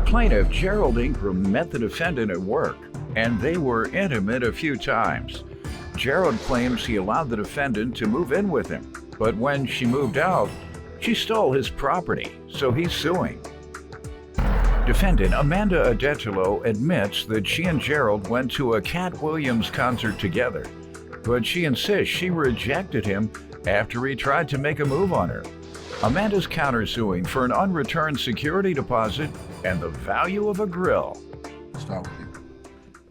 Plaintiff Gerald Ingram met the defendant at work, and they were intimate a few times. Gerald claims he allowed the defendant to move in with him, but when she moved out, she stole his property, so he's suing. Defendant Amanda Adetolo admits that she and Gerald went to a Cat Williams concert together, but she insists she rejected him after he tried to make a move on her. Amanda's countersuing for an unreturned security deposit and the value of a grill. Start with you.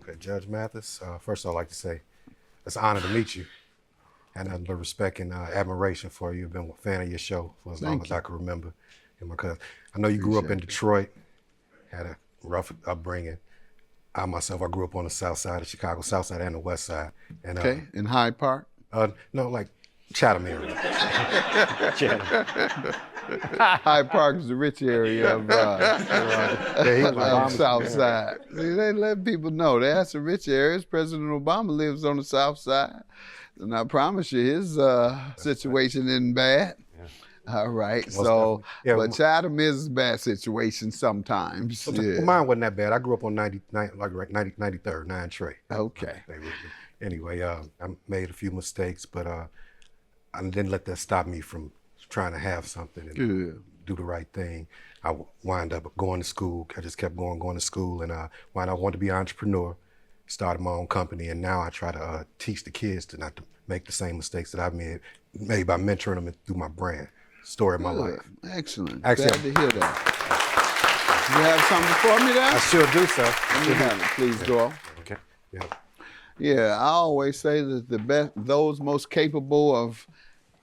Okay, Judge Mathis, first I'd like to say it's an honor to meet you. And nothing but respect and admiration for you. I've been a fan of your show for as long as I can remember. And because I know you grew up in Detroit, had a rough upbringing. I myself, I grew up on the south side of Chicago, south side and the west side. And, okay, in Hyde Park? No, like Chatham area. Hyde Park is the rich area of south side. See, they let people know that's the rich areas. President Obama lives on the south side. And I promise you, his situation isn't bad. All right, so, but Chatham is a bad situation sometimes. Well, mine wasn't that bad. I grew up on 93rd, 9 Trey. Okay. Anyway, I made a few mistakes, but I didn't let that stop me from trying to have something and do the right thing. I wound up going to school. I just kept going to school, and I wanted to be an entrepreneur. Started my own company, and now I try to teach the kids to not to make the same mistakes that I've made by mentoring them through my brand. Story of my life. Excellent. Glad to hear that. You have something for me there? I sure do, sir. Let me have it, please, Doyle. Okay. Yeah. Yeah, I always say that those most capable of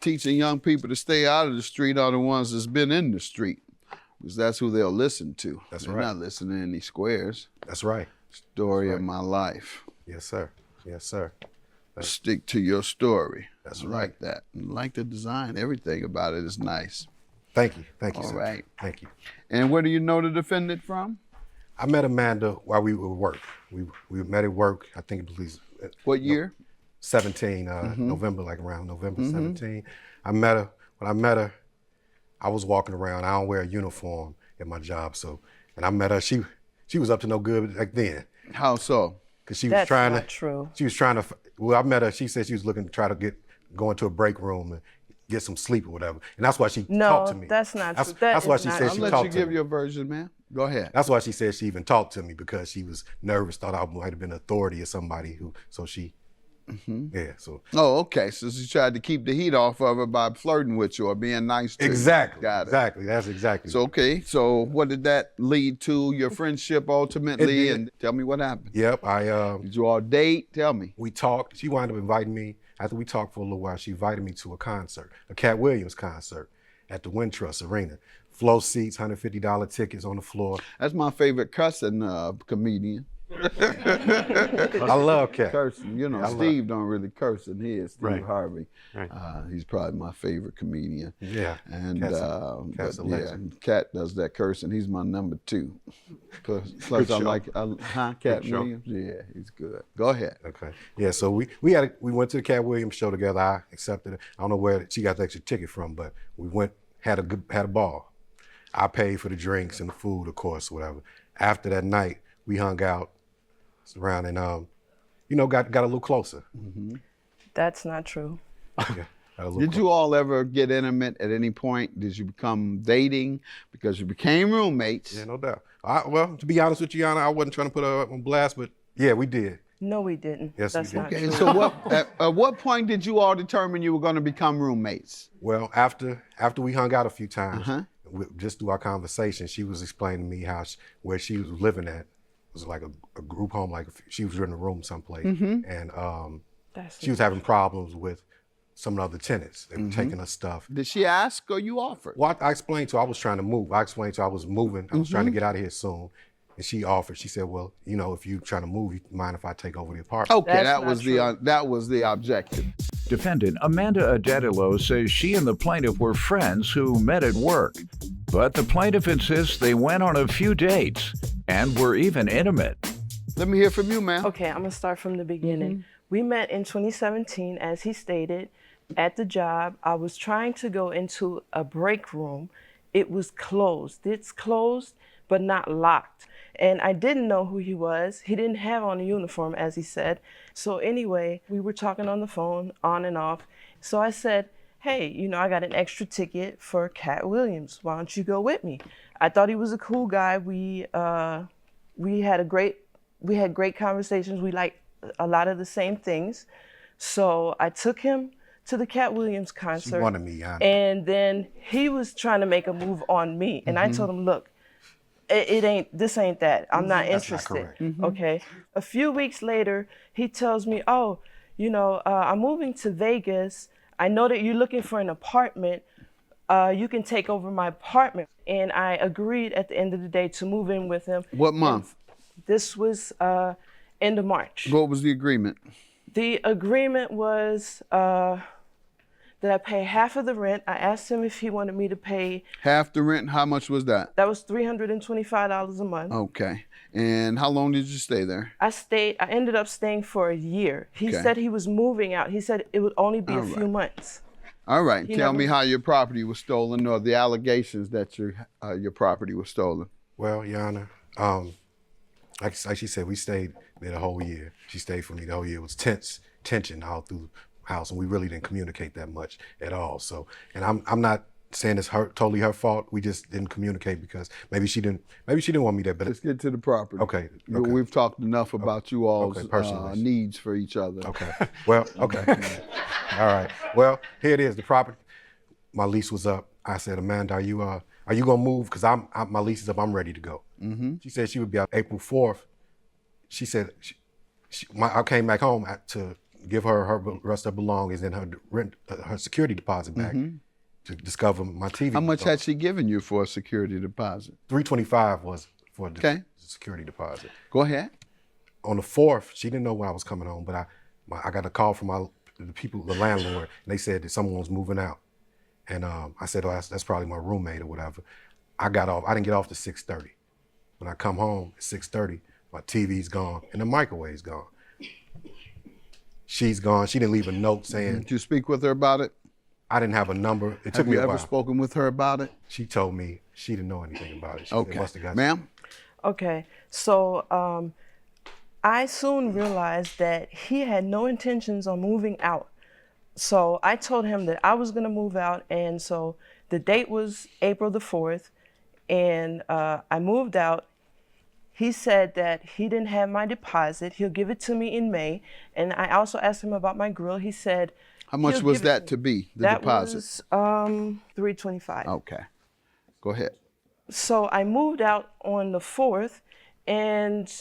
teaching young people to stay out of the street are the ones that's been in the street, because that's who they'll listen to. That's They're right. not listening to any squares. That's right. Story of my life. Yes, sir. Yes, sir. Stick to your story. That's I right. like that. I like the design. Everything about it is nice. Thank you. Thank you, All sir. right. Thank you. And where do you know the defendant from? I met Amanda while we were at work. We met at work, I think it was... What year? 17, November, like around November 17. I met her. When I met her, I was walking around. I don't wear a uniform at my job, and I met her. She was up to no good back then. How so? Because she was trying to... That's not true. She was trying to... Well, I met her. She said she was looking to try to go into a break room and get some sleep or whatever. And that's why she talked to me. No, that's not true. That's why she said she talked to me. I'll let you give your version, man. Go ahead. That's why she said she even talked to me, because she was nervous, thought I might have been authority or somebody who... So she... Yeah, so... Oh, okay. So she tried to keep the heat off of her by flirting with you or being nice to you. Exactly. Got it. Exactly. That's exactly. So, okay. So what did that lead to, your friendship ultimately? And tell me what happened. Yep. Did you all date? Tell me. We talked. She wound up inviting me. After we talked for a little while, she invited me to a concert, a Cat Williams concert at the Wintrust Arena. Flow seats, $150 tickets on the floor. That's my favorite cussing comedian. I love Cat. Cursing, you know, Steve don't really curse in here. Steve Harvey. Right. He's probably my favorite comedian. Yeah. And Cat's a legend. Cat does that cursing. He's my number 2. Plus I like Cat Williams. Yeah, he's good. Go ahead. Okay. Yeah. So we went to the Cat Williams show together. I accepted it. I don't know where she got the extra ticket from, but we went, had a ball. I paid for the drinks and the food, of course, whatever. After that night, we hung out around and got a little closer. That's not true. Yeah, Did you all ever get intimate at any point? Did you become dating because you became roommates? Yeah, no doubt. Well, to be honest with you, Yana, I wasn't trying to put her on blast, but yeah, we did. No, we didn't. Yes, That's we did. not Okay, true. so at what point did you all determine you were going to become roommates? Well, after we hung out a few times, just through our conversation, she was explaining to me where she was living at. It was like a group home, like she was in a room someplace, and she was having problems with some of the other tenants. They were taking her stuff. Did she ask or you offered? Well, I explained to her I was trying to move. I explained to her I was moving. I was trying to get out of here soon. And she offered. She said, "Well, if you're trying to move, you mind if I take over the apartment?" Okay, that was the objective. Defendant Amanda Adetolo says she and the plaintiff were friends who met at work, but the plaintiff insists they went on a few dates and were even intimate. Let me hear from you, ma'am. Okay, I'm gonna start from the beginning. We met in 2017, as he stated, at the job. I was trying to go into a break room. It was closed. It's closed but not locked. And I didn't know who he was. He didn't have on a uniform, as he said. So anyway, we were talking on the phone on and off. So I said, hey, you know, I got an extra ticket for Cat Williams. Why don't you go with me? I thought he was a cool guy. We had great conversations. We liked a lot of the same things. So I took him to the Cat Williams concert. She wanted me, yeah. And then he was trying to make a move on me. And I told him, look, this ain't that. I'm not interested. Not correct. Okay. A few weeks later, he tells me, oh, you know, I'm moving to Vegas. I know that you're looking for an apartment. You can take over my apartment. And I agreed at the end of the day to move in with him. What month? This was end of March. What was the agreement? The agreement was that I pay half of the rent. I asked him if he wanted me to pay. Half the rent, how much was that? That was $325 a month. Okay. And how long did you stay there? I ended up staying for a year. He said he was moving out. He said it would only be a few months. All right. Tell me how your property was stolen, or the allegations that your property was stolen. Well, Your Honor, like she said, we stayed there the whole year. She stayed for me the whole year. It was tension all through the house, and we really didn't communicate that much at all. So, and I'm not saying it's totally her fault. We just didn't communicate because maybe she didn't want me there. But let's get to the property. Okay. We've talked enough about you all's needs for each other. Okay. Well, okay. All right. Well, here it is. The property. My lease was up. I said, Amanda, are you gonna move? Because my lease is up. I'm ready to go. Mm-hmm. She said she would be out April 4th. She said I came back home to give her rest of her belongings and her security deposit back to discover my TV. How much had she given you for a security deposit? $325 was for the security deposit. Go ahead. On the 4th, she didn't know when I was coming home, but I got a call from the landlord, and they said that someone was moving out. And I said, oh, that's probably my roommate or whatever. I got off. I didn't get off till 6:30. When I come home at 6:30, my TV's gone and the microwave's gone. She's gone. She didn't leave a note saying. Did you speak with her about it? I didn't have a number. It took me a while. Have you ever spoken with her about it? She told me she didn't know anything about it. Okay. Ma'am? Okay. So I soon realized that he had no intentions on moving out. So I told him that I was going to move out. And so the date was April the 4th. And I moved out. He said that he didn't have my deposit. He'll give it to me in May. And I also asked him about my grill. He said, how much was that to be, the deposit? That was $325. Okay. Go ahead. So I moved out on the 4th, and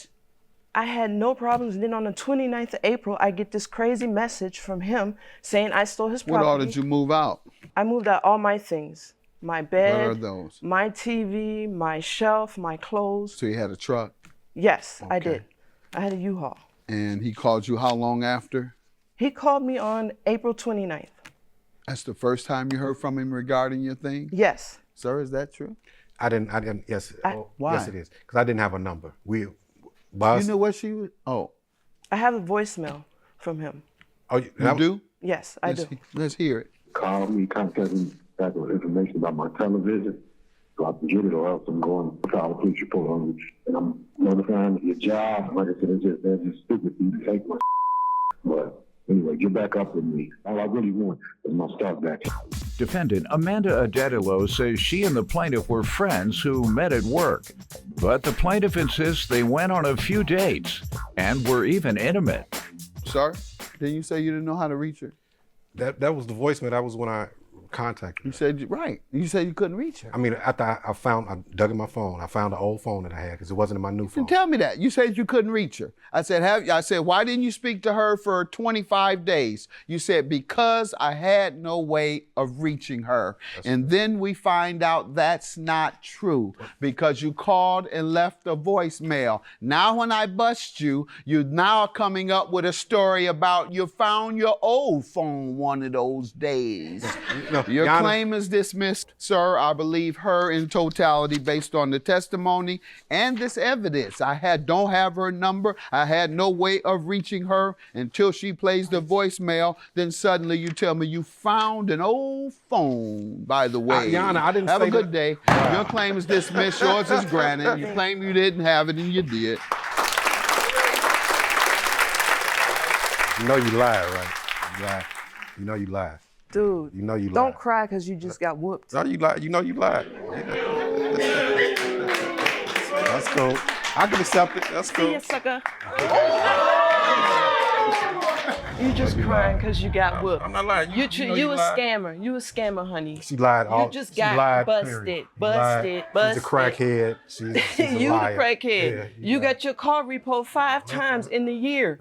I had no problems. And then on the 29th of April, I get this crazy message from him saying I stole his property. What all did you move out? I moved out all my things. My bed, what are those? My TV, my shelf, my clothes. So you had a truck? Yes, I did. I had a U-Haul. And he called you how long after? He called me on April 29th. That's the first time you heard from him regarding your thing? Yes. Sir, is that true? I didn't, yes. Why? Yes, it is. Because I didn't have a number. You know what she was? Oh. I have a voicemail from him. Oh, you do? Yes, I do. Let's hear it. Call me, contact me back with information about my television, so I can get it, or else I'm going to file a police report on you. And I'm notifying your job. Like I said, they're just stupid for you to take my But anyway, get back up with me. All I really want is my start back. Defendant Amanda Adedilo says she and the plaintiff were friends who met at work. But the plaintiff insists they went on a few dates and were even intimate. Sir, didn't you say you didn't know how to reach her? That was the voicemail. That was when I contacted her. You said, right. You said you couldn't reach her. I mean, after I dug in my phone, I found the old phone that I had because it wasn't in my new phone. You tell me that. You said you couldn't reach her. I said, why didn't you speak to her for 25 days? You said, because I had no way of reaching her. And then we find out that's not true because you called and left a voicemail. Now when I bust you, you're now coming up with a story about you found your old phone one of those days. No, Your Your Honor. claim is dismissed, sir. I believe her in totality based on the testimony and this evidence. I don't have her number. I had no way of reaching her until she plays the voicemail. Then suddenly you tell me you found an old phone, by the way. Your Honor, I didn't have say a good that. day. Your claim is dismissed. Yours is granted. You claim you didn't have it and you did. You know you lied, right? You lied. You know you lied. Dude, You know you lied. don't cry because you just got whooped. No, you lied. You know you lied. That's cool. I can accept it. That's See cool. ya, sucker. You just crying because you got whooped. I'm not lying. You know a lied. scammer. You a scammer, honey. She lied. You just got busted. Busted. She's a crackhead. She's a You the liar. crackhead. Yeah, you got your car repoed 5 times in the year.